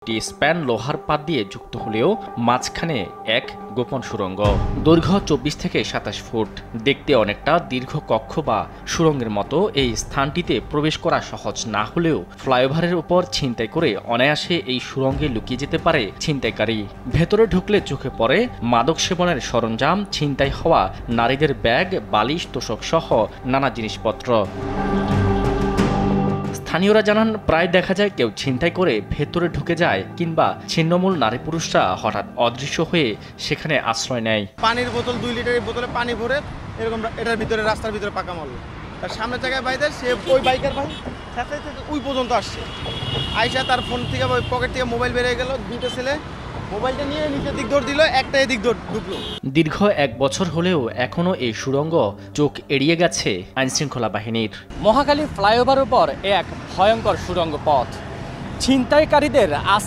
একটি স্প্যান লোহার পাত দিয়ে যুক্ত হলেও মাঝখানে এক গোপন সুড়ঙ্গ। দৈর্ঘ্য 24 থেকে 27 ফুট। দেখতে অনেকটা দীর্ঘ কক্ষ বা সুড়ঙ্গের মতো এই স্থানটিতে প্রবেশ করা সহজ না হলেও ফ্লাইওভারের উপর ছিনতাই করে অনায়াসে এই সুড়ঙ্গে লুকিয়ে যেতে পারে ছিনতাইকারী। ভেতরে ঢুকলে চোখে পড়ে মাদক সেবনের সরঞ্জাম, ছিনতাই হওয়া নারীদের ব্যাগ, বালিশ, তোশক সহ নানা জিনিসপত্র। স্থানীয়রা জানান, প্রায় দেখা যায় কেউ ছিনতাই করে ভেতরে ঢুকে যায় কিংবা ছিন্নমূল নারী পুরুষরা হঠাৎ অদৃশ্য হয়ে সেখানে আশ্রয় নেয়। পানির বোতল 2 লিটারের বোতলে পানি ভরে এরকম এটার ভিতরে রাস্তার ভিতরে পাকা মারল। তার সামনের জায়গায় বাইরে সে ওই বাইকের ভাই সাথে ওই পর্যন্ত আসছে। আইসা তার ফোন থেকে ওই পকেট থেকে মোবাইল বেরিয়ে গেল। দুটো ছেলে মোবাইলটা নিয়ে নিচের দিক দৌড় দিল, একটা এদিক দৌড় ঢুকলো। দীর্ঘ 1 বছর হলেও এখনও এই সুড়ঙ্গ চোখ এড়িয়ে গেছে আইনশৃঙ্খলা বাহিনীর। মহাখালী ফ্লাইওভার উপর এক ভয়ঙ্কর সুড়ঙ্গ পথ। ছিনতাইকারীদের